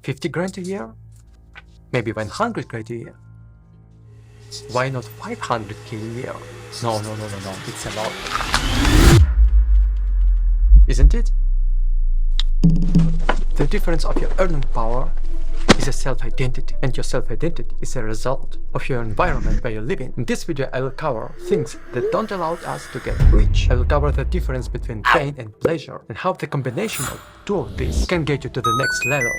50 grand a year? Maybe 100 grand a year? Why not 500k a year? No, it's a lot. Isn't it? The difference of your earning power is a self-identity, and your self-identity is a result of your environment where you live in. In this video, I will cover things that don't allow us to get rich. I will cover the difference between pain and pleasure, and how the combination of two of these can get you to the next level.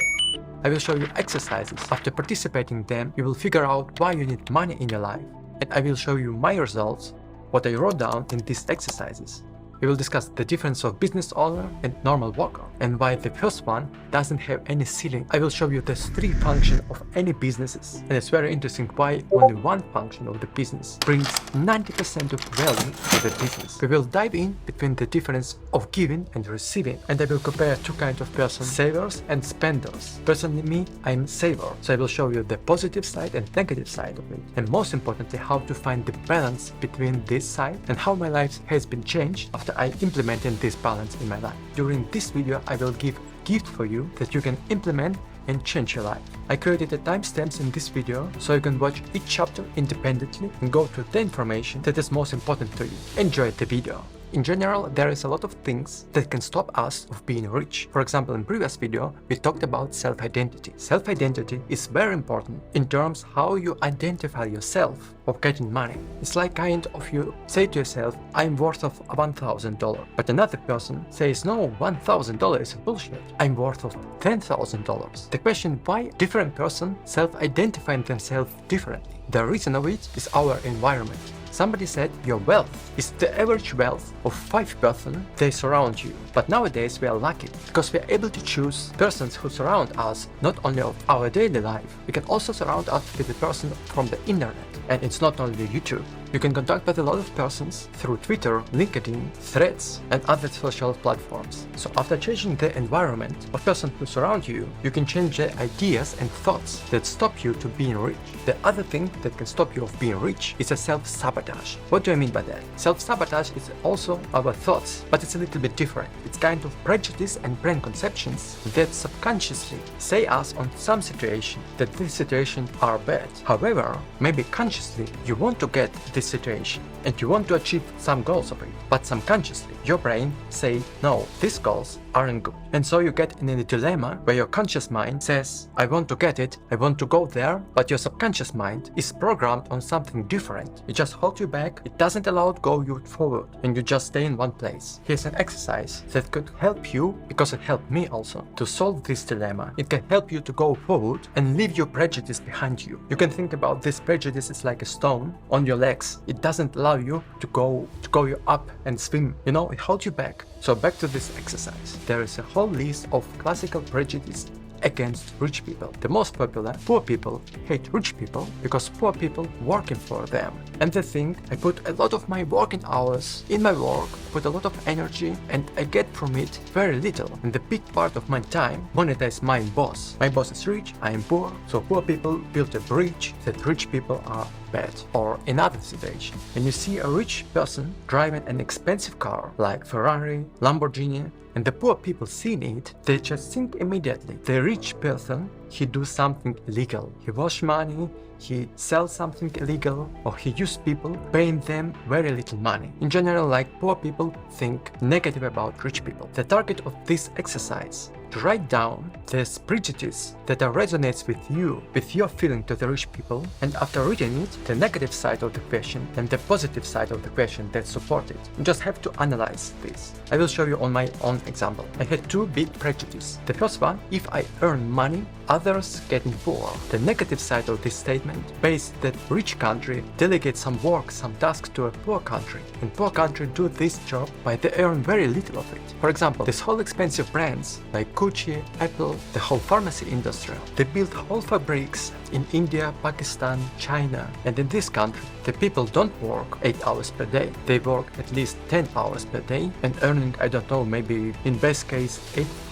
I will show you exercises. After participating in them, you will figure out why you need money in your life. And I will show you my results, what I wrote down in these exercises. We will discuss the difference of business owner and normal worker, and why the first one doesn't have any ceiling. I will show you the three functions of any businesses, and it's very interesting why only one function of the business brings 90% of value to the business. We will dive in between the difference of giving and receiving, and I will compare two kinds of persons, savers and spenders. Personally me, I'm saver, so I will show you the positive side and negative side of it, and most importantly how to find the balance between this side and how my life has been changed after I implemented this balance in my life. During this video, I will give a gift for you that you can implement and change your life. I created the timestamps in this video so you can watch each chapter independently and go to the information that is most important to you. Enjoy the video. In general, there is a lot of things that can stop us of being rich. For example, in previous video, we talked about self-identity. Self-identity is very important in terms how you identify yourself of getting money. It's like kind of you say to yourself, I'm worth of $1,000. But another person says, no, $1,000 is bullshit. I'm worth of $10,000. The question why different person self-identifying themselves differently. The reason of it is our environment. Somebody said your wealth is the average wealth of 5 persons they surround you. But nowadays we are lucky because we are able to choose persons who surround us not only of our daily life, we can also surround us with the person from the internet. And it's not only YouTube. You can contact with a lot of persons through Twitter, LinkedIn, Threads, and other social platforms. So after changing the environment of person who surround you, you can change the ideas and thoughts that stop you to being rich. The other thing that can stop you of being rich is a self-sabotage. What do I mean by that? Self-sabotage is also our thoughts, but it's a little bit different. It's kind of prejudice and brain conceptions that subconsciously say us on some situation that these situations are bad. However, maybe consciously you want to get this situation and you want to achieve some goals of it, but subconsciously your brain say no, these goals aren't good, and so you get in a dilemma where your conscious mind says I want to get it, I want to go there, but your subconscious mind is programmed on something different. It just holds you back, it doesn't allow to go you forward, and you just stay in one place. Here's an exercise that could help you, because it helped me also, to solve this dilemma. It can help you to go forward and leave your prejudice behind you. You can think about this prejudice as like a stone on your legs. It doesn't allow you to go you up and swim, you know, it holds you back. So back to this exercise. There is a whole list of classical prejudices against rich people. The most popular, poor people hate rich people because poor people working for them. And they think I put a lot of my working hours in my work, put a lot of energy, and I get from it very little. And the big part of my time monetize my boss. My boss is rich, I am poor, so poor people build a bridge that rich people are bad. Or another situation, when you see a rich person driving an expensive car like Ferrari, Lamborghini, and the poor people seeing it, they just think immediately, the rich person, he do something illegal. He wash money, he sells something illegal, or he use people paying them very little money. In general, like poor people think negative about rich people. The target of this exercise to write down the prejudice that resonates with you, with your feeling to the rich people, and after reading it, the negative side of the question and the positive side of the question that support it. You just have to analyze this. I will show you on my own example. I had two big prejudices. The first one, if I earn money, others getting poor. The negative side of this statement based that rich country delegate some work, some task to a poor country, and poor country do this job but they earn very little of it. For example, this whole expensive brands like Gucci, Apple, the whole pharmacy industry, they build whole fabrics in India, Pakistan, China, and in this country The people don't work 8 hours per day. They work at least 10 hours per day and earning, I don't know, maybe in best case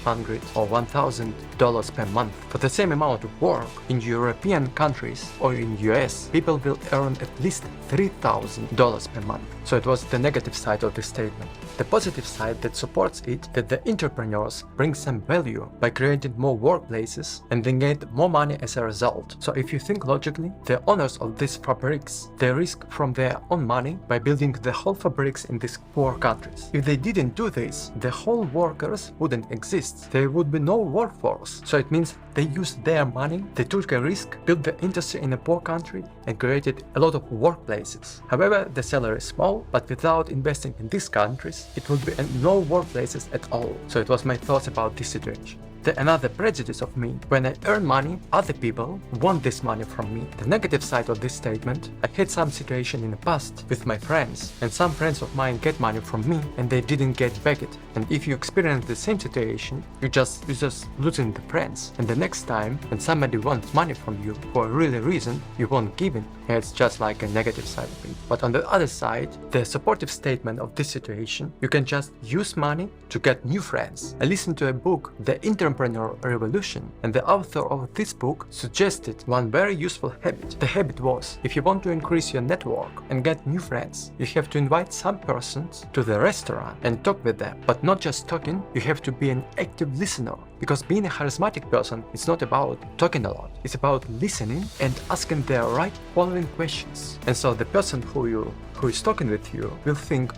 $800 or $1,000 per month. For the same amount of work in European countries or in US, people will earn at least $3,000 per month. So it was the negative side of this statement. The positive side that supports it, that the entrepreneurs bring some value by creating more workplaces and they get more money as a result. So if you think logically, the owners of these fabrics, they risk from their own money by building the whole fabrics in these poor countries. If they didn't do this, the whole workers wouldn't exist. There would be no workforce. So it means they used their money, they took a risk, built the industry in a poor country and created a lot of workplaces. However, the salary is small, but without investing in these countries, it would be no workplaces at all. So it was my thoughts about this situation. Another prejudice of me, when I earn money, other people want this money from me. The negative side of this statement, I had some situation in the past with my friends, and some friends of mine get money from me and they didn't get back it. And if you experience the same situation, you just losing the friends. And the next time when somebody wants money from you for a really reason, you won't give it. And it's just like a negative side of it. But on the other side, the supportive statement of this situation, you can just use money to get new friends. I listened to a book, The Entrepreneur Revolution, and the author of this book suggested one very useful habit. The habit was, if you want to increase your network and get new friends, you have to invite some persons to the restaurant and talk with them. But not just talking, you have to be an active listener. Because being a charismatic person is not about talking a lot, it's about listening and asking the right following questions. And so the person who is talking with you will think,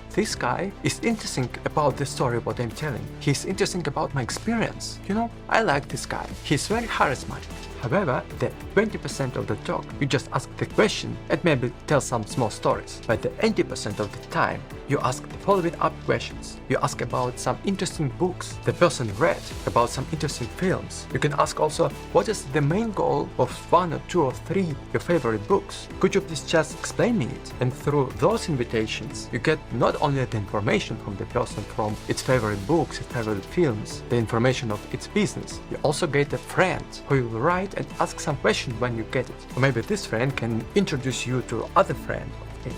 this guy is interesting about the story what I'm telling. He's interesting about my experience. You know, I like this guy. He's very charismatic. However, the 20% of the talk, you just ask the question and maybe tell some small stories. But the 80% of the time, you ask the following up questions. You ask about some interesting books the person read, about some interesting films. You can ask also, what is the main goal of 1 or 2 or 3 your favorite books? Could you please just explain me it? And through those invitations, you get not only the information from the person from its favorite books, its favorite films, the information of its business. You also get a friend who will write and ask some question when you get it. Or maybe this friend can introduce you to other friend.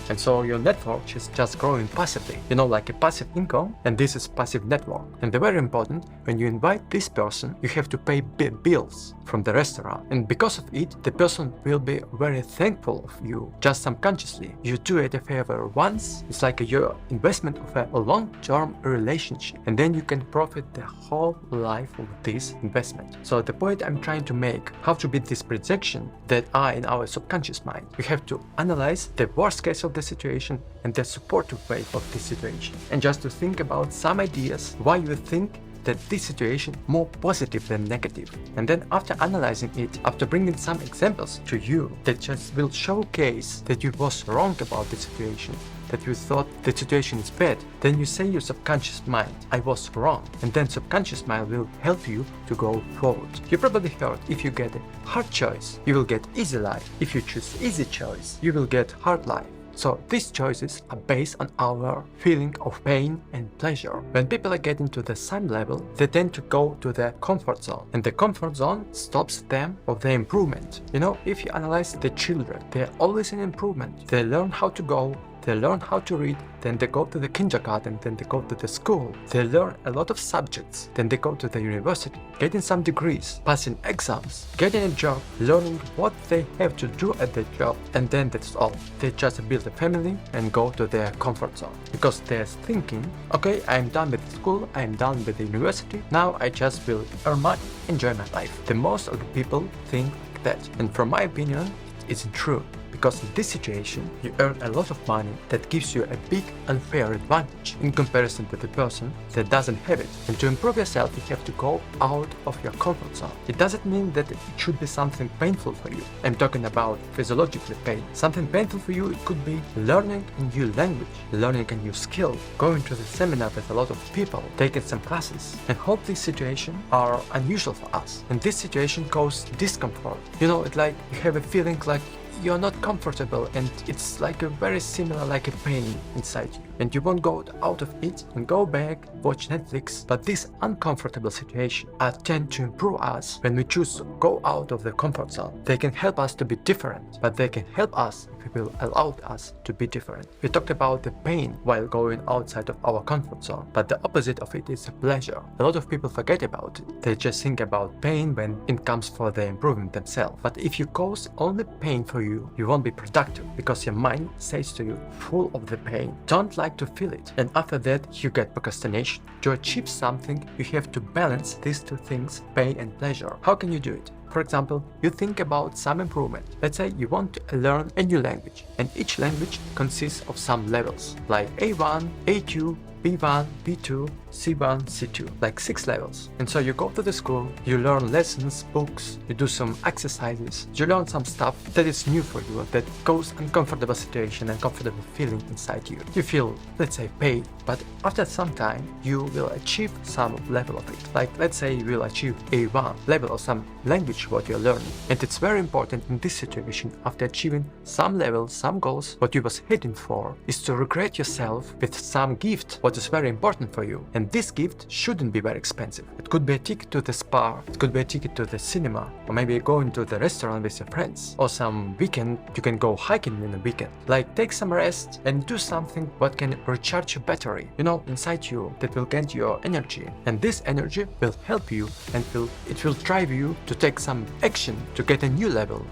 And so your network is just growing passively, you know, like a passive income, and this is passive network. And the very important, when you invite this person, you have to pay bills from the restaurant. And because of it, the person will be very thankful of you, just subconsciously. You do it a favor once, it's like your investment of a long-term relationship. And then you can profit the whole life of this investment. So the point I'm trying to make, how to beat this projection that are in our subconscious mind. We have to analyze the worst case of the situation and the supportive way of this situation, and just to think about some ideas why you think that this situation more positive than negative. And then after analyzing it, after bringing some examples to you that just will showcase that you was wrong about the situation, that you thought the situation is bad, then you say your subconscious mind, I was wrong, and then subconscious mind will help you to go forward. You probably heard, if you get a hard choice, you will get easy life. If you choose easy choice, you will get hard life. So these choices are based on our feeling of pain and pleasure. When people are getting to the same level, they tend to go to the comfort zone, and the comfort zone stops them of the improvement. You know, if you analyze the children, they're always in improvement. They learn how to go, they learn how to read, then they go to the kindergarten, then they go to the school. They learn a lot of subjects, then they go to the university, getting some degrees, passing exams, getting a job, learning what they have to do at the job, and then that's all. They just build a family and go to their comfort zone. Because they're thinking, okay, I'm done with school, I'm done with the university, now I just will earn money, enjoy my life. The most of the people think like that, and from my opinion, it isn't true. Because in this situation, you earn a lot of money that gives you a big unfair advantage in comparison to the person that doesn't have it. And to improve yourself, you have to go out of your comfort zone. It doesn't mean that it should be something painful for you. I'm talking about physiologically pain. Something painful for you, it could be learning a new language, learning a new skill, going to the seminar with a lot of people, taking some classes. And all these situations are unusual for us. And this situation causes discomfort. You know, it's like you have a feeling like you're not comfortable, and it's like a very similar like a pain inside you. and you won't go out of it and go back, watch Netflix. But these uncomfortable situations tend to improve us when we choose to go out of the comfort zone. They can help us to be different, but they can help us if we will allow us to be different. We talked about the pain while going outside of our comfort zone, but the opposite of it is the pleasure. A lot of people forget about it. They just think about pain when it comes for the improving themselves. But if you cause only pain for you, you won't be productive because your mind says to you, full of the pain, don't like to feel it. And after that, you get procrastination. To achieve something, you have to balance these two things, pain and pleasure. How can you do it? For example, you think about some improvement. Let's say you want to learn a new language, and each language consists of some levels, like A1, A2, B1, B2, C1, C2, like 6 levels. And so you go to the school, you learn lessons, books, you do some exercises, you learn some stuff that is new for you, that causes uncomfortable situation, uncomfortable feeling inside you. You feel, let's say, pain, but after some time, you will achieve some level of it. Like, let's say you will achieve A1 level of some language what you're learning. And it's very important in this situation, after achieving some level, some goals, what you was heading for is to regret yourself with some gift, what is very important for you. And this gift shouldn't be very expensive. It could be a ticket to the spa, it could be a ticket to the cinema, or maybe going to the restaurant with your friends, or some weekend you can go hiking in a weekend. Like, take some rest and do something what can recharge your battery, inside you, that will get your energy. And this energy will help you and it will drive you to take some action to get a new level,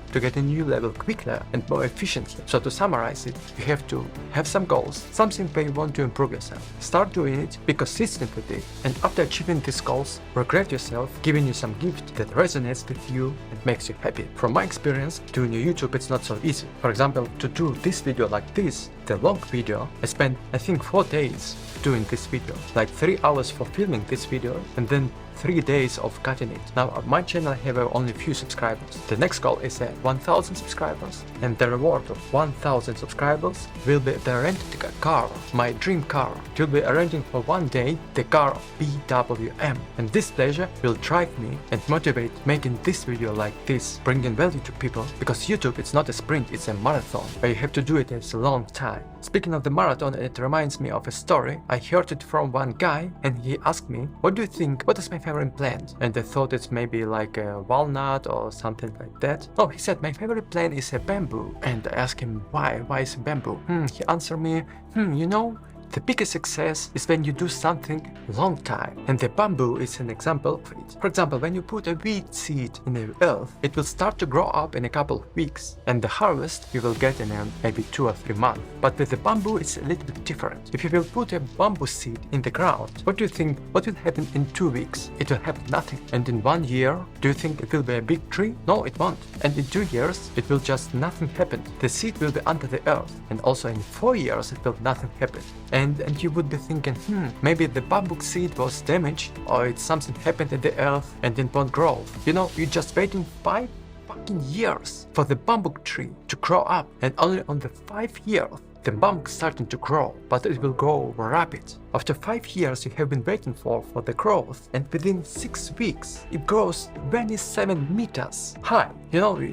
quicker and more efficiently. So to summarize it, you have to have some goals, something where you want to improve yourself. Start doing it, be consistent with it, and after achieving these goals, regret yourself, giving you some gift that resonates with you and makes you happy. From my experience, doing a YouTube, it's not so easy. For example, to do this video like this, the long video, I spent, I think, 4 days doing this video, like 3 hours for filming this video, and then 3 days of cutting it. Now on my channel I have only few subscribers. The next goal is 1000 subscribers, and the reward of 1000 subscribers will be the rented car, my dream car. It will be arranging for one day the car of BWM, and this pleasure will drive me and motivate making this video like this, bringing value to people, because YouTube, it's not a sprint, it's a marathon where you have to do it as a long time. Speaking of the marathon, it reminds me of a story. I heard it from one guy and he asked me, what do you think, what is my favorite plant? And I thought it's maybe like a walnut or something like that. Oh, he said my favorite plant is a bamboo. And I asked him why is bamboo? He answered me, the biggest success is when you do something long time, and the bamboo is an example of it. For example, when you put a wheat seed in the earth, it will start to grow up in a couple of weeks, and the harvest you will get in maybe 2 or 3 months. But with the bamboo, it's a little bit different. If you will put a bamboo seed in the ground, what do you think? What will happen in 2 weeks? It will happen nothing. And in 1 year, do you think it will be a big tree? No, it won't. And in 2 years, it will just nothing happen. The seed will be under the earth, and also in 4 years, it will nothing happen. And you would be thinking, maybe the bamboo seed was damaged, or it's something happened in the earth and it won't grow. You're just waiting 5 fucking years for the bamboo tree to grow up, and only on the 5 years the bamboo starting to grow, but it will grow rapid. After 5 years you have been waiting for the growth, and within 6 weeks it grows 27 meters high.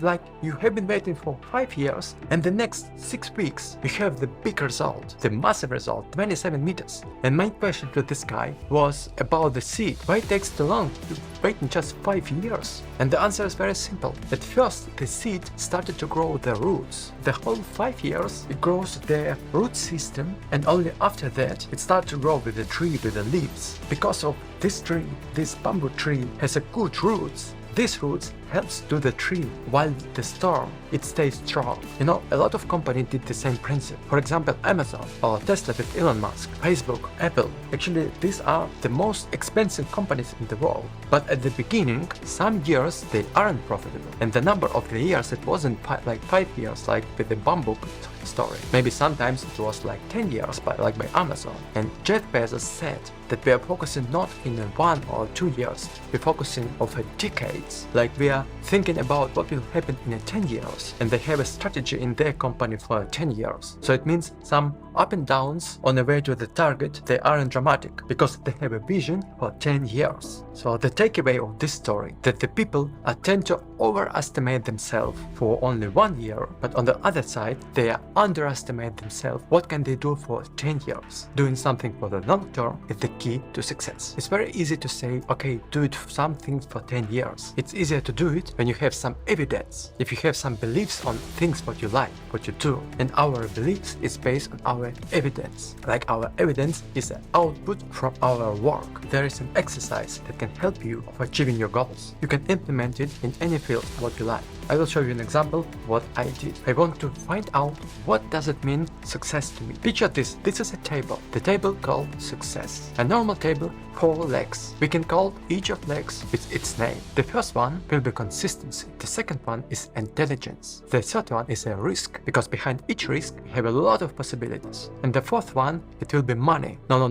Like you have been waiting for 5 years, and the next 6 weeks you have the big result, the massive result, 27 meters. And my question to this guy was about the seed. Why it takes too long to wait in just 5 years? And the answer is very simple. At first the seed started to grow the roots. The whole 5 years it grows the root system, and only after that it starts to grow with the tree, with the leaves. Because of this tree, this bamboo tree has a good roots. These roots helps to the tree while the storm, it stays strong. A lot of companies did the same principle. For example, Amazon or Tesla with Elon Musk, Facebook, Apple. Actually, these are the most expensive companies in the world. But at the beginning, some years they aren't profitable. And the number of the years, it wasn't like 5 years like with the bamboo story. Maybe sometimes it was like 10 years by Amazon. And Jeff Bezos said that we are focusing not in 1 or 2 years, we're focusing over decades. Like we are thinking about what will happen in 10 years, and they have a strategy in their company for 10 years. So it means some up and downs on the way to the target, they aren't dramatic because they have a vision for 10 years. So the takeaway of this story that the people tend to overestimate themselves for only 1 year, but on the other side they underestimate themselves. What can they do for 10 years? Doing something for the long term is the key to success. It's very easy to say, okay, do it something for 10 years. It's easier to do it when you have some evidence. If you have some beliefs on things what you like, what you do, and our beliefs is based on our evidence. Like our evidence is the output from our work. There is an exercise that can help you of achieving your goals. You can implement it in any field what you like. I will show you an example what I did. I want to find out what does it mean success to me. Picture this. This is a table. The table called success. A normal table, 4 legs. We can call each of legs with its name. The first one will be consistency. The second one is intelligence. The third one is a risk, because behind each risk we have a lot of possibilities. And the fourth one, it will be money. No.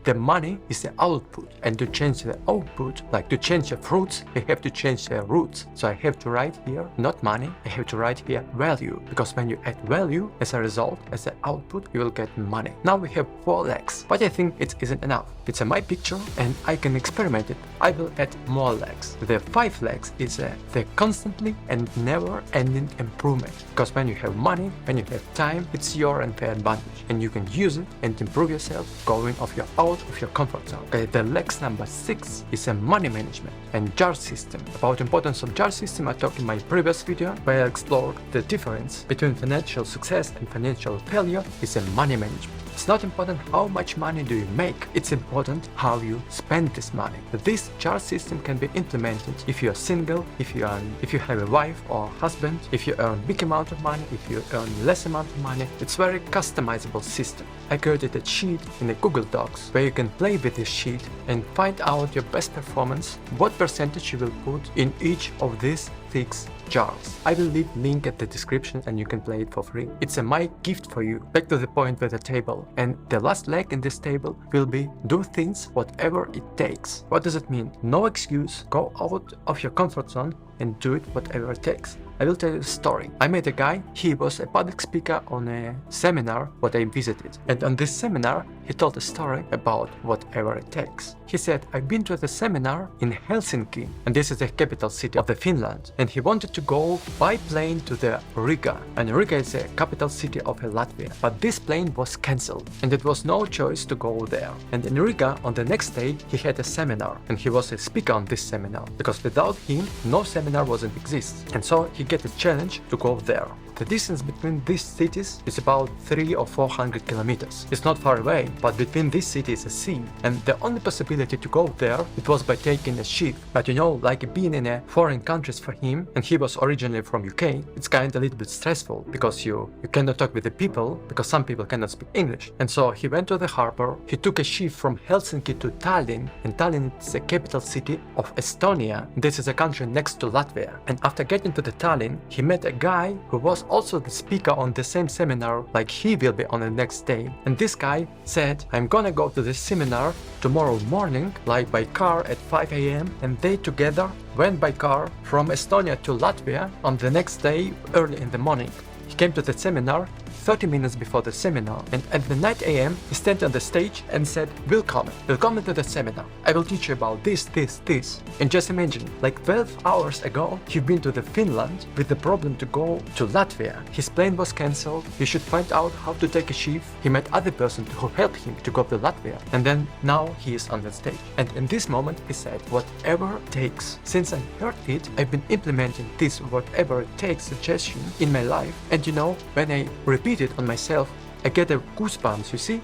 The money is the output. And to change the output, like to change the fruits, we have to change the roots. So I have to write here not money, I have to write here value, because when you add value as a result, as an output, you will get money. Now we have 4 legs, but I think it isn't enough. It's my picture and I can experiment it. I will add more legs. The 5 legs is the constantly and never ending improvement, because when you have money, when you have time, it's your unfair advantage and you can use it and improve yourself going out of your comfort zone. Okay, the legs number 6 is a money management and jar system. About importance of jar system I talked in my previous video where I explored the difference between financial success and financial failure is a money management. It's not important how much money do you make, it's important how you spend this money. This jar system can be implemented if you are single, if you have a wife or husband, if you earn big amount of money, if you earn less amount of money. It's very customizable system. I created a sheet in the Google Docs where you can play with this sheet and find out your best performance, what percentage you will put in each of these 6 jars. I will leave link at the description and you can play it for free. It's my gift for you. Back to the point with the table. And the last leg in this table will be do things whatever it takes. What does it mean? No excuse. Go out of your comfort zone and do it whatever it takes. I will tell you a story. I met a guy, he was a public speaker on a seminar what I visited. And on this seminar, he told a story about whatever it takes. He said, I've been to the seminar in Helsinki, and this is the capital city of the Finland. And he wanted to go by plane to the Riga. And Riga is the capital city of Latvia. But this plane was cancelled, and it was no choice to go there. And in Riga, on the next day, he had a seminar, and he was a speaker on this seminar, because without him, no seminar wasn't exist. And so he get a challenge to go there. The distance between these cities is about 300 or 400 kilometers. It's not far away, but between these cities is a sea. And the only possibility to go there, it was by taking a ship. But you know, like being in a foreign countries for him, and he was originally from UK, it's kind of a little bit stressful, because you cannot talk with the people, because some people cannot speak English. And so he went to the harbor, he took a ship from Helsinki to Tallinn, and Tallinn is the capital city of Estonia. This is a country next to Latvia. And after getting to the Tallinn, he met a guy who was also the speaker on the same seminar like he will be on the next day. And this guy said, I'm gonna go to this seminar tomorrow morning, like by car at 5 a.m. And they together went by car from Estonia to Latvia on the next day early in the morning. He came to the seminar 30 minutes before the seminar, and at the 9 a.m. he stand on the stage and said, welcome to the seminar. I will teach you about this. And just imagine, like 12 hours ago, he'd been to the Finland with the problem to go to Latvia. His plane was cancelled, he should find out how to take a ship. He met other person who helped him to go to Latvia, and then now he is on the stage. And in this moment he said, whatever it takes. Since I heard it, I've been implementing this whatever it takes suggestion in my life. And you know, when I repeat it on myself, I get a goosebumps, you see?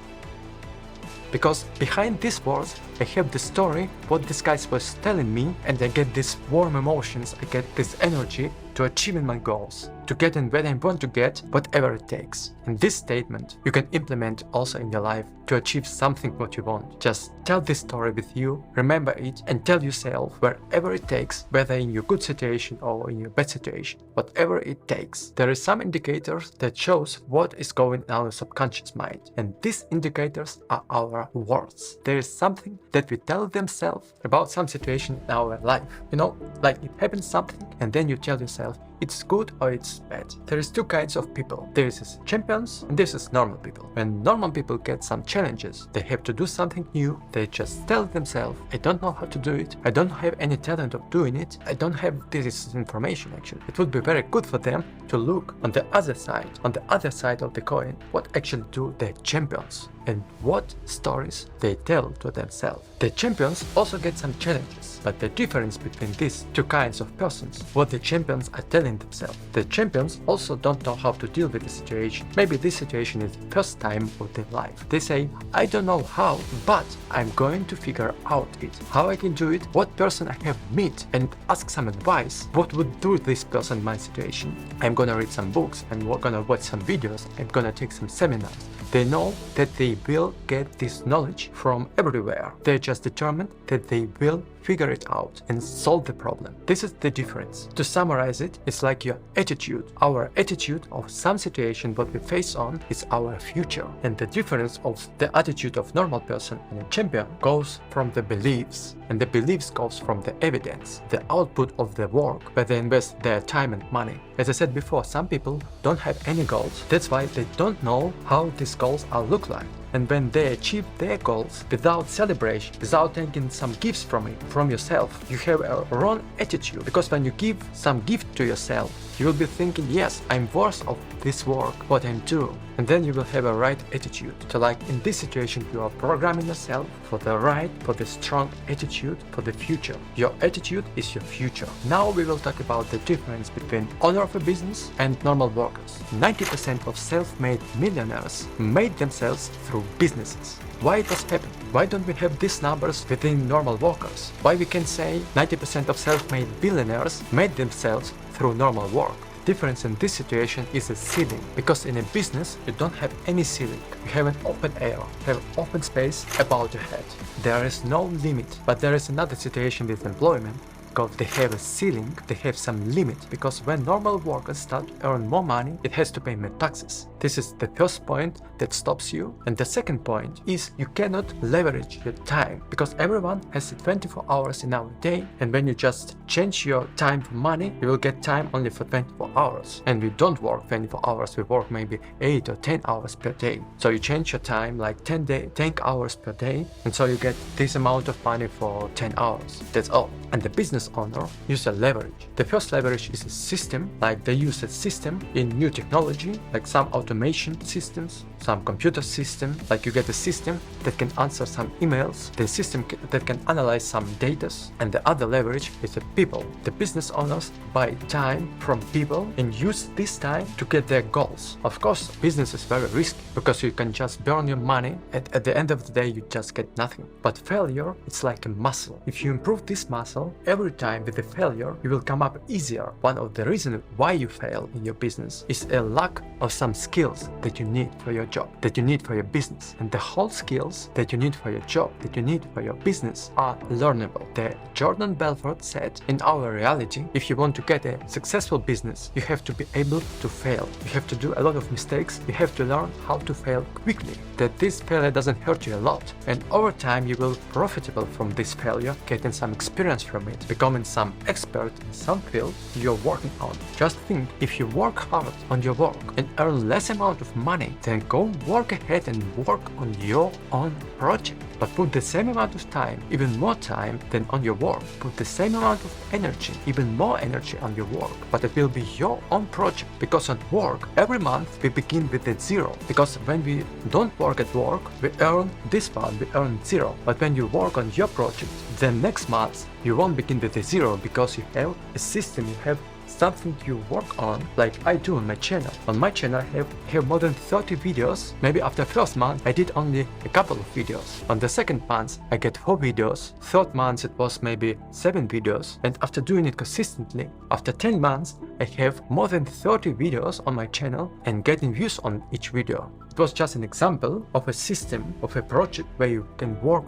Because behind these words, I have the story, what this guy was telling me, and I get these warm emotions, I get this energy to achieving my goals, to getting where I want to get, whatever it takes. And this statement you can implement also in your life to achieve something what you want. Just tell this story with you, remember it, and tell yourself wherever it takes, whether in your good situation or in your bad situation, whatever it takes. There is some indicators that shows what is going on in our subconscious mind, and these indicators are our words. There is something that we tell themselves about some situation in our life. You know, like it happens something, and then you tell yourself, it's good or it's bad. There is two kinds of people. There is champions and there is normal people. When normal people get some challenges, they have to do something new, they just tell themselves, I don't know how to do it, I don't have any talent of doing it, I don't have this information actually. It would be very good for them to look on the other side of the coin, what actually do the champions and what stories they tell to themselves. The champions also get some challenges, but the difference between these two kinds of persons, what the champions are telling themselves. The champions also don't know how to deal with the situation. Maybe this situation is the first time of their life. They say, I don't know how, but I'm going to figure out it. How I can do it, what person I have meet and ask some advice, what would do this person in my situation. I'm gonna read some books, and we're gonna watch some videos, I'm gonna take some seminars. They know that they will get this knowledge from everywhere. They're just determined that they will figure it out and solve the problem. This is the difference. To summarize it, it's like your attitude. Our attitude of some situation what we face on is our future. And the difference of the attitude of normal person and a champion goes from the beliefs. And the beliefs goes from the evidence, the output of the work where they invest their time and money. As I said before, some people don't have any goals. That's why they don't know how these goals will look like. And when they achieve their goals without celebration, without taking some gifts from yourself, you have a wrong attitude. Because when you give some gift to yourself, you will be thinking, yes, I'm worth of this work, what I'm doing. And then you will have a right attitude. So like in this situation, you are programming yourself for the strong attitude for the future. Your attitude is your future. Now we will talk about the difference between owner of a business and normal workers. 90% of self-made millionaires made themselves through businesses. Why it was happening? Why don't we have these numbers within normal workers? Why we can say 90% of self-made billionaires made themselves through normal work? Difference in this situation is a ceiling, because in a business you don't have any ceiling. You have an open air, you have open space about your head. There is no limit. But there is another situation with employment. Because they have a ceiling, they have some limit, because when normal workers start to earn more money, it has to pay more taxes. This is the first point that stops you. And the second point is you cannot leverage your time, because everyone has 24 hours in our day, and when you just change your time for money, you will get time only for 24 hours. And we don't work 24 hours, we work maybe 8 or 10 hours per day. So you change your time like 10 hours per day, and so you get this amount of money for 10 hours. That's all. And the business owner use a leverage. The first leverage is a system, like they use a system in new technology, like some automation systems, some computer system, like you get a system that can answer some emails, the system that can analyze some data, and the other leverage is the people. The business owners buy time from people and use this time to get their goals. Of course, business is very risky, because you can just burn your money and at the end of the day you just get nothing. But failure, it's like a muscle. If you improve this muscle, every time with the failure, you will come up easier. One of the reasons why you fail in your business is a lack of some skills that you need for your job, that you need for your business. And the whole skills that you need for your job, that you need for your business are learnable. The Jordan Belfort said, in our reality, if you want to get a successful business, you have to be able to fail. You have to do a lot of mistakes. You have to learn how to fail quickly, that this failure doesn't hurt you a lot. And over time, you will profitable from this failure, getting some experience from it, becoming some expert in some field you're working on. Just think, if you work hard on your work and earn less amount of money, then go work ahead and work on your own project. But put the same amount of time, even more time than on your work. Put the same amount of energy, even more energy on your work. But it will be your own project. Because on work, every month we begin with a zero. Because when we don't work at work, we earn this month, we earn zero. But when you work on your project, then next month you won't begin with a zero, because you have a system, you have something you work on, like I do on my channel. On my channel I have more than 30 videos. Maybe after first month I did only a couple of videos. On the second month I get 4 videos. Third month it was maybe 7 videos. And after doing it consistently, after 10 months I have more than 30 videos on my channel and getting views on each video. It was just an example of a system, of a project where you can work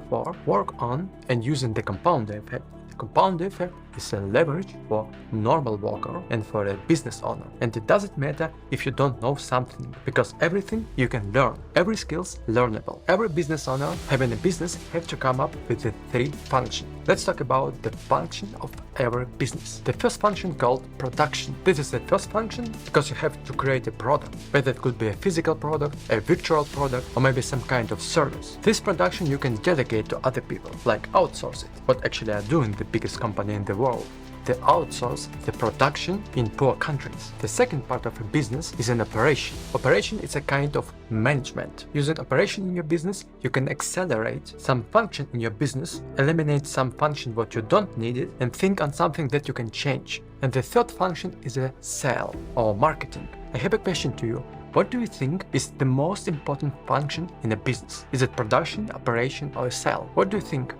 on, and using the compound effect. The compound effect is a leverage for normal worker and for a business owner. And it doesn't matter if you don't know something, because everything you can learn. Every skill's learnable. Every business owner having a business have to come up with the 3 functions. Let's talk about the function of every business. The first function called production. This is the first function because you have to create a product, whether it could be a physical product, a virtual product, or maybe some kind of service. This production you can delegate to other people, like outsource it. What actually are doing the biggest company in the world. They outsource the production in poor countries. The second part of a business is an operation. Operation is a kind of management. Using operation in your business, you can accelerate some function in your business, eliminate some function what you don't need it, and think on something that you can change. And the third function is a sale or marketing. I have a question to you. What do you think is the most important function in a business? Is it production, operation, or sale? What do you think?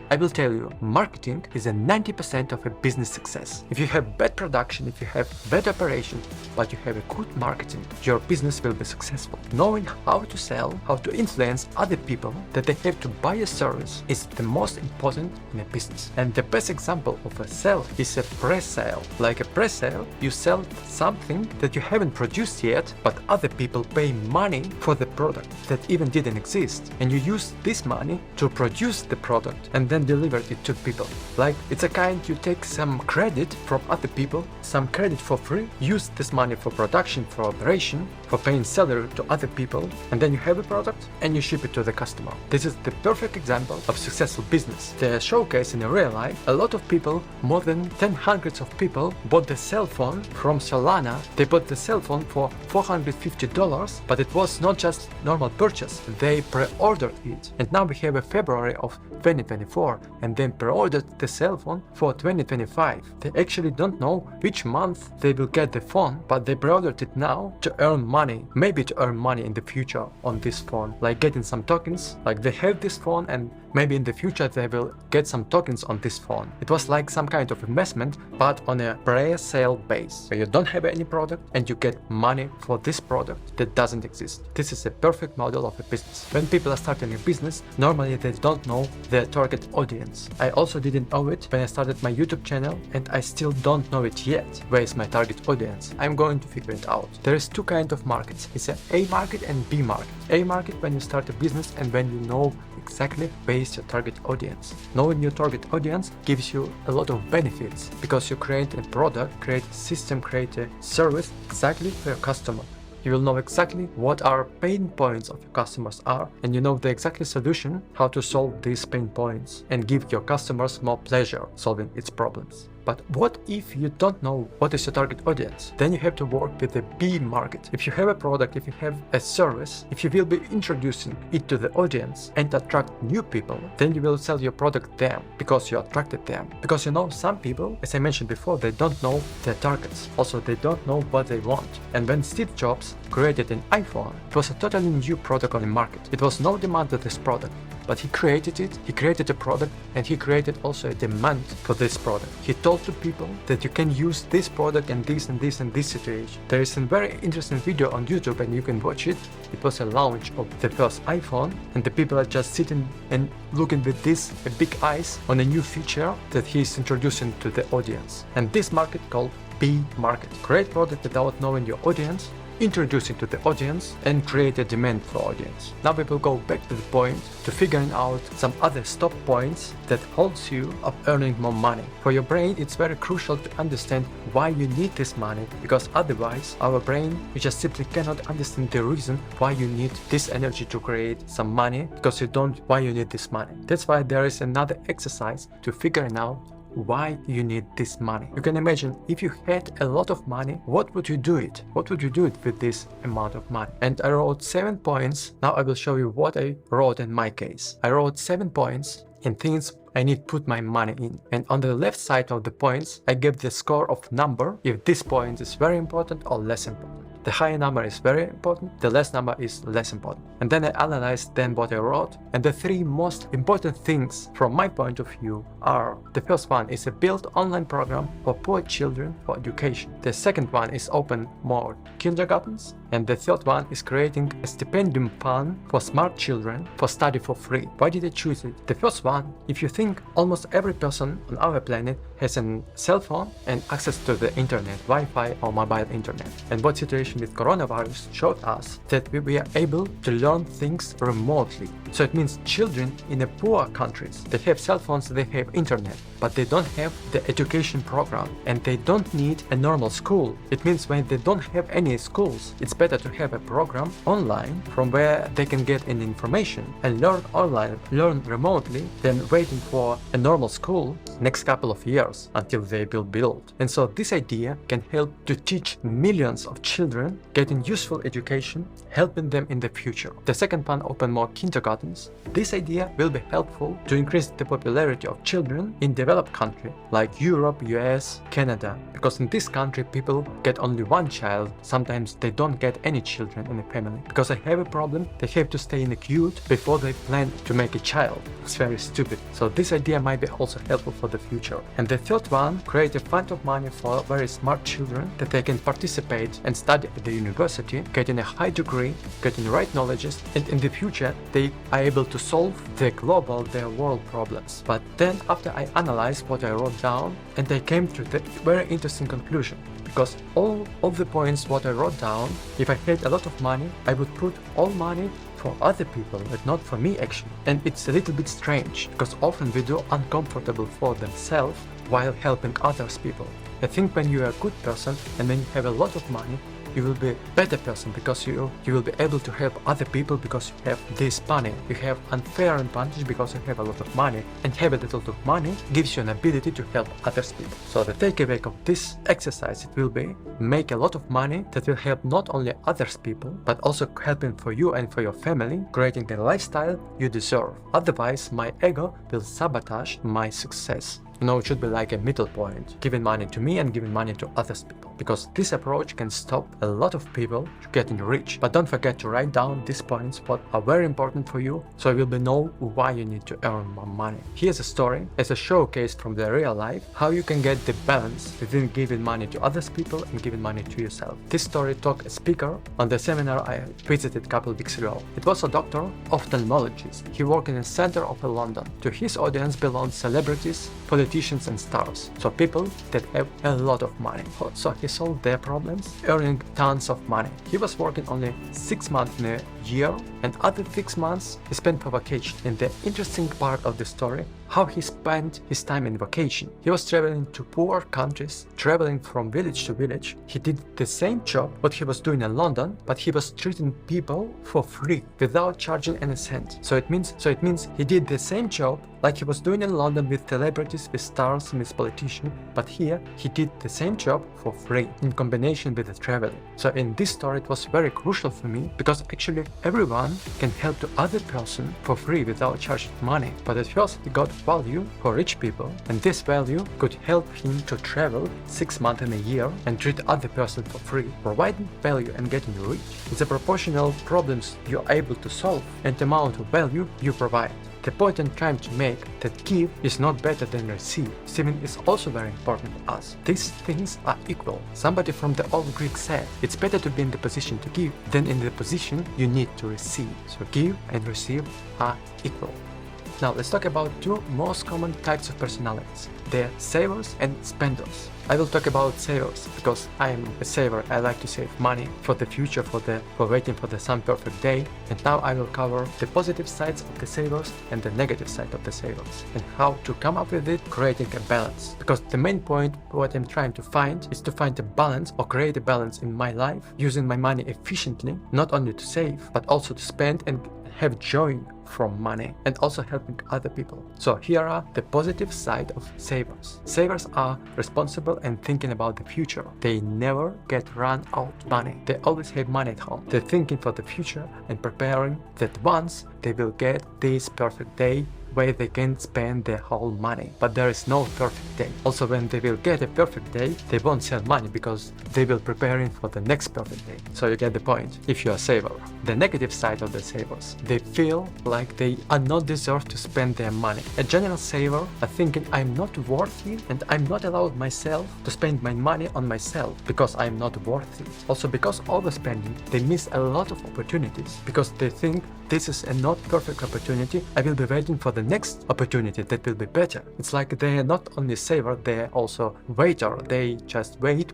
I will tell you, marketing is a 90% of a business success. If you have bad production, if you have bad operation, but you have a good marketing, your business will be successful. Knowing how to sell, how to influence other people that they have to buy a service is the most important in a business. And the best example of a sale is a press sale. Like a press sale, you sell something that you haven't produced yet, but other people pay money for the product that even didn't exist. And you use this money to produce the product and then deliver it to people. Like it's a kind, you take some credit from other people, some credit for free, use this money for production, for operation, for paying salary to other people, and then you have a product and you ship it to the customer. This is the perfect example of successful business. The showcase in real life, a lot of people, more than 10 hundreds of people bought the cell phone from Solana. They bought the cell phone for $450, but it was not just normal purchase. They pre-ordered it. And now we have a February of 2024 and then pre-ordered the cell phone for 2025. They actually don't know which month they will get the phone, but they pre-ordered it now to earn money, maybe to earn money in the future on this phone, like getting some tokens, like they have this phone and maybe in the future they will get some tokens on this phone. It was like some kind of investment, but on a pre-sale base, where you don't have any product and you get money for this product that doesn't exist. This is a perfect model of a business. When people are starting a business, normally they don't know their target audience. I also didn't know it when I started my YouTube channel, and I still don't know it yet. Where is my target audience? I'm going to figure it out. There is 2 kinds of markets. It's an A market and B market. A market when you start a business and when you know exactly where is your target audience. Knowing your target audience gives you a lot of benefits because you create a product, create a system, create a service exactly for your customer. You will know exactly what our pain points of your customers are, and you know the exact solution how to solve these pain points and give your customers more pleasure solving its problems. But what if you don't know what is your target audience? Then you have to work with the B market. If you have a product, if you have a service, if you will be introducing it to the audience and attract new people, then you will sell your product them because you attracted them. Because you know, some people, as I mentioned before, they don't know their targets. Also, they don't know what they want. And when Steve Jobs created an iPhone, it was a totally new product on the market. It was no demand for this product. But he created it, he created a product, and he created also a demand for this product. He told to people that you can use this product and this and this and this situation. There is a very interesting video on YouTube and you can watch it. It was a launch of the first iPhone and the people are just sitting and looking with this big eyes on a new feature that he is introducing to the audience. And this market called B market. Create product without knowing your audience, introduce it to the audience and create a demand for audience. Now we will go back to the point to figuring out some other stop points that holds you up earning more money. For your brain, it's very crucial to understand why you need this money, because otherwise our brain, we just simply cannot understand the reason why you need this energy to create some money, because you don't why you need this money. That's why there is another exercise to figuring out why you need this money. You can imagine if you had a lot of money, what would you do it? What would you do it with this amount of money? And I wrote 7 points. Now I will show you what I wrote in my case. I wrote 7 points in things I need to put my money in. And on the left side of the points, I gave the score of number if this point is very important or less important. The higher number is very important, the less number is less important. And then I analyzed then what I wrote, and the three most important things from my point of view are: the first one is a built online program for poor children for education. The second one is open more kindergartens. And the third one is creating a stipendium fund for smart children for study for free. Why did I choose it? The first one, if you think almost every person on our planet has a cell phone and access to the internet, Wi-Fi or mobile internet. And what situation with coronavirus showed us that we are able to learn things remotely. So it means children in the poor countries, they have cell phones, they have internet, but they don't have the education program and they don't need a normal school. It means when they don't have any schools, it's better to have a program online from where they can get an information and learn online, learn remotely, than waiting for a normal school next couple of years until they will build. And so this idea can help to teach millions of children getting useful education, helping them in the future. The second one, open more kindergartens. This idea will be helpful to increase the popularity of children in developed countries like Europe, US, Canada, because in this country people get only one child. Sometimes they don't get any children in a family. Because they have a problem, they have to stay in a queue before they plan to make a child. It's very stupid. So this idea might be also helpful for the future. And the third one, create a fund of money for very smart children that they can participate and study at the university, getting a high degree, getting the right knowledges, and in the future they are able to solve their global, their world problems. But then after I analyzed what I wrote down, and I came to the very interesting conclusion. Because all of the points what I wrote down, if I had a lot of money, I would put all money for other people, but not for me actually. And it's a little bit strange, because often we do uncomfortable for themselves while helping others people. I think when you are a good person and when you have a lot of money, you will be a better person because you will be able to help other people because you have this money. You have unfair advantage because you have a lot of money, and have a lot of money gives you an ability to help others people. So the takeaway of this exercise, it will be make a lot of money that will help not only others people but also helping for you and for your family, creating a lifestyle you deserve. Otherwise my ego will sabotage my success. You know, it should be like a middle point, giving money to me and giving money to others people, because this approach can stop a lot of people getting rich. But don't forget to write down these points what are very important for you, so you will know why you need to earn more money. Here's a story as a showcase from the real life, how you can get the balance between giving money to others people and giving money to yourself. This story took a speaker on the seminar I visited a couple of weeks ago. It was a doctor, ophthalmologist. He worked in the center of London. To his audience belonged celebrities, politicians and stars, so people that have a lot of money. So he solved their problems, earning tons of money. He was working only 6 months in a year, and other 6 months he spent for vacation. And the interesting part of the story, how he spent his time in vacation. He was traveling to poor countries, traveling from village to village. He did the same job what he was doing in London, but he was treating people for free without charging any cent. So it means he did the same job like he was doing in London with celebrities, with stars, and with politicians, but here he did the same job for free in combination with the traveling. So in this story it was very crucial for me, because actually everyone can help the other person for free without charging money. But at first he got value for rich people, and this value could help him to travel 6 months in a year and treat other person for free. Providing value and getting rich is a proportional problems you're able to solve and the amount of value you provide. The point I'm trying to make that give is not better than receive. Receiving is also very important to us. These things are equal. Somebody from the old Greek said, it's better to be in the position to give than in the position you need to receive. So give and receive are equal. Now let's talk about two most common types of personalities. They're savers and spenders. I will talk about savers because I am a saver. I like to save money for the future, for waiting for some perfect day. And now I will cover the positive sides of the savers and the negative side of the savers, and how to come up with it, creating a balance. Because the main point what I'm trying to find is to find a balance, or create a balance in my life, using my money efficiently, not only to save but also to spend and have joy from money, and also helping other people. So here are the positive side of savers. Savers are responsible and thinking about the future. They never get run out money. They always have money at home. They're thinking for the future and preparing that once they will get this perfect day, way they can spend their whole money. But there is no perfect day. Also, when they will get a perfect day, they won't sell money because they will preparing for the next perfect day. So you get the point if you're a saver. The negative side of the savers, they feel like they are not deserved to spend their money. A general saver are thinking I'm not worthy and I'm not allowed myself to spend my money on myself because I'm not worthy. Also, because overspending, they miss a lot of opportunities because they think this is a not perfect opportunity. I will be waiting for the next opportunity that will be better. It's like they are not only saver, they are also waiter. They just wait.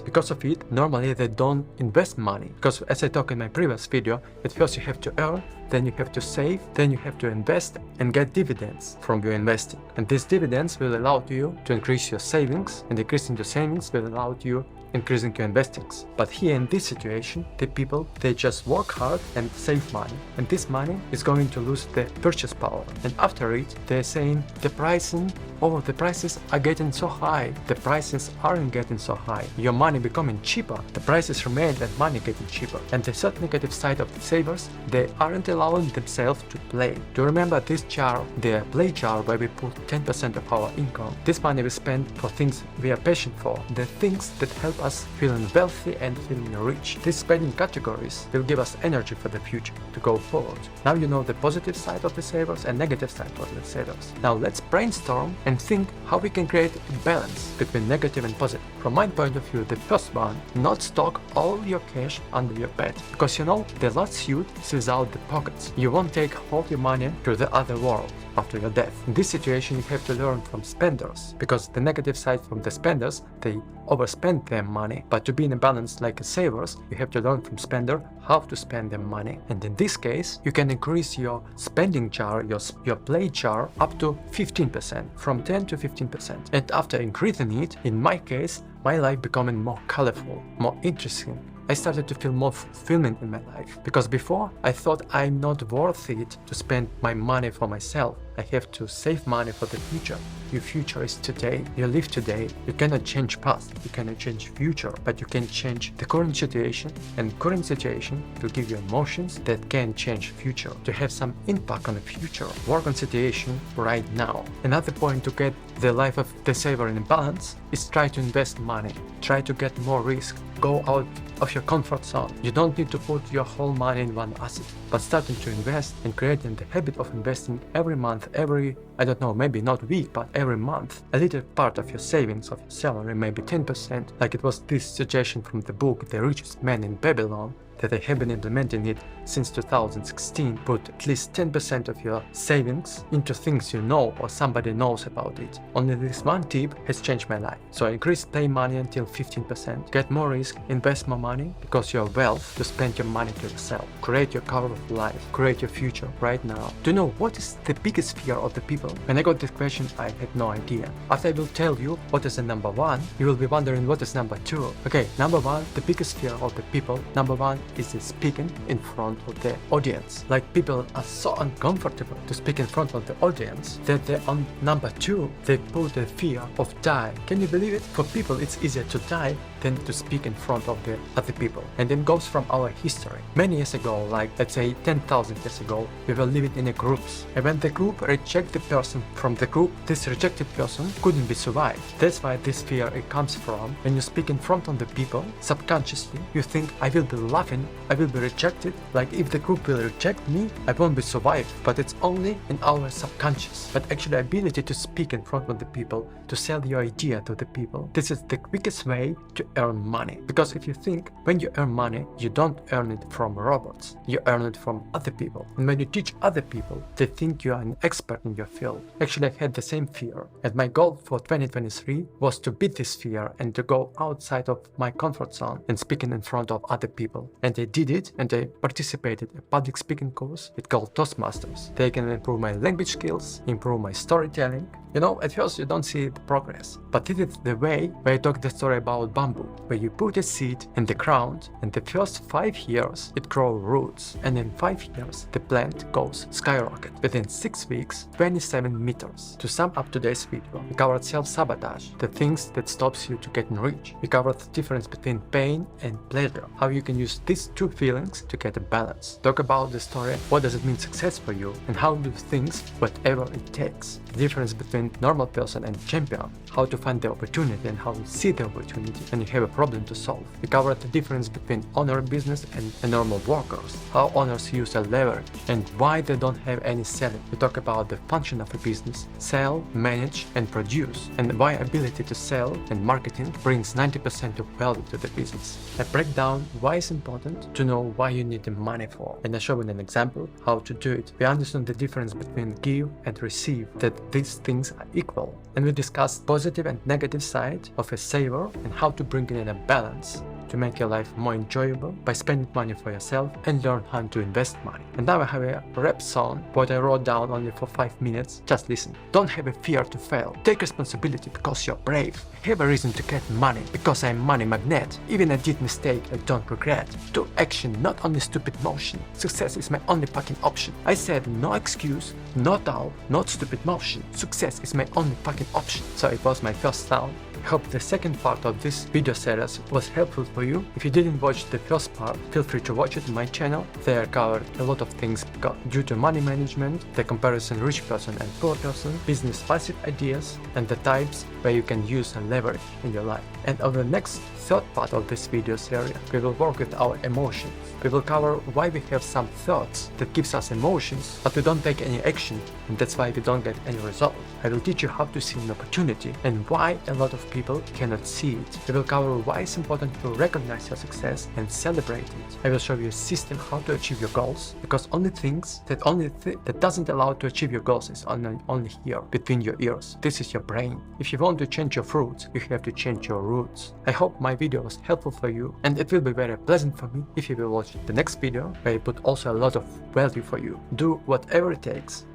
Because of it, normally they don't invest money. Because as I talked in my previous video, at first you have to earn, then you have to save, then you have to invest and get dividends from your investing. And these dividends will allow you to increase your savings, and increasing your savings will allow you increasing your investings. But here in this situation, the people, they just work hard and save money, and this money is going to lose the purchase power. And after it, they're saying the prices are getting so high. The prices aren't getting so high. Your money becoming cheaper. The prices remain and money getting cheaper. And the third negative side of the savers, they aren't allowing themselves to play. To remember this jar, the play jar where we put 10% of our income. This money we spend for things we are passionate for, the things that help us feeling wealthy and feeling rich. These spending categories will give us energy for the future to go forward. Now you know the positive side of the savers and negative side of the savers. Now let's brainstorm and think how we can create a balance between negative and positive. From my point of view, the first one, not stock all your cash under your bed, because you know the last suit is without the pockets. You won't take all your money to the other world after your death. In this situation, you have to learn from spenders, because the negative side from the spenders, they overspend their money. But to be in a balance like a savers, you have to learn from spender how to spend their money. And in this case, you can increase your spending jar, your play jar up to 15%, from 10 to 15%. And after increasing it, in my case, my life becoming more colorful, more interesting. I started to feel more fulfillment in my life, because before I thought I'm not worth it to spend my money for myself. I have to save money for the future. Your future is today. You live today. You cannot change past. You cannot change future, but you can change the current situation, and current situation will give you emotions that can change future. To have some impact on the future, work on situation right now. Another point to get the life of the saver in balance is try to invest money. Try to get more risk. Go out of your comfort zone. You don't need to put your whole money in one asset, but starting to invest and creating the habit of investing every month, every, I don't know, maybe not week, but every month, a little part of your savings, of your salary, maybe 10%, like it was this suggestion from the book The Richest Man in Babylon, that I have been implementing it since 2016. Put at least 10% of your savings into things you know or somebody knows about it. Only this one tip has changed my life. So increase play money until 15%. Get more risk, invest more money, because your wealth to spend your money to yourself. Create your color of life. Create your future right now. Do you know what is the biggest fear of the people? When I got this question, I had no idea. After I will tell you what is the number one, you will be wondering what is number two. Okay, number one, the biggest fear of the people. Number one is speaking in front of the audience. Like, people are so uncomfortable to speak in front of the audience that they on number two, they put the fear of dying. Can you believe it? For people, it's easier to die than to speak in front of the other people. And it goes from our history. Many years ago, like let's say 10,000 years ago, we were living in a groups. And when the group rejected the person from the group, this rejected person couldn't be survived. That's why this fear it comes from. When you speak in front of the people, subconsciously, you think, I will be laughing, I will be rejected. Like, if the group will reject me, I won't be survived. But it's only in our subconscious. But actually, ability to speak in front of the people, to sell your idea to the people, this is the quickest way to earn money. Because if you think, when you earn money, you don't earn it from robots, you earn it from other people. And when you teach other people, they think you are an expert in your field. Actually, I had the same fear, and my goal for 2023 was to beat this fear and to go outside of my comfort zone and speaking in front of other people. And I did it, and I participated in a public speaking course. It's called Toastmasters. They can improve my language skills, improve my storytelling, You know, at first you don't see the progress, but this is the way where I talk the story about bamboo, where you put a seed in the ground, and the first 5 years it grows roots, and in 5 years the plant goes skyrocket. Within 6 weeks, 27 meters. To sum up today's video, we covered self-sabotage, the things that stops you to getting rich. We covered the difference between pain and pleasure, how you can use these two feelings to get a balance. Talk about the story, what does it mean success for you, and how to do things whatever it takes. The difference between normal person and champion, how to find the opportunity and how to see the opportunity when you have a problem to solve. We covered the difference between owner business and normal workers, how owners use a leverage and why they don't have any selling. We talk about the function of a business, sell, manage and produce, and why ability to sell and marketing brings 90% of value to the business. I break down why it's important to know why you need the money for, and I show you an example how to do it. We understand the difference between give and receive, that these things are equal, and we discuss positive and negative side of a saver and how to bring it in a balance to make your life more enjoyable by spending money for yourself and learn how to invest money. And now I have a rap song, what I wrote down only for 5 minutes. Just listen. Don't have a fear to fail. Take responsibility because you're brave. Have a reason to get money because I'm money magnet. Even I did mistake, I don't regret. Do action, not only stupid motion. Success is my only fucking option. I said no excuse, no doubt, not stupid motion. Success is my only fucking option. So it was my first sound. I hope the second part of this video series was helpful for you. If you didn't watch the first part, feel free to watch it on my channel. There I covered a lot of things due to money management, the comparison rich person and poor person, business passive ideas, and the types where you can use a leverage in your life. And on the next third part of this video series, we will work with our emotions. We will cover why we have some thoughts that gives us emotions, but we don't take any action, and that's why we don't get any result. I will teach you how to see an opportunity and why a lot of people cannot see it. We will cover why it's important to recognize your success and celebrate it. I will show you a system how to achieve your goals, because that doesn't allow to achieve your goals is only here between your ears. This is your brain. If you want to change your fruits, you have to change your roots. I hope my video was helpful for you, and it will be very pleasant for me if you will watch the next video where I put also a lot of value for you. Do whatever it takes.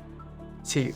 See you.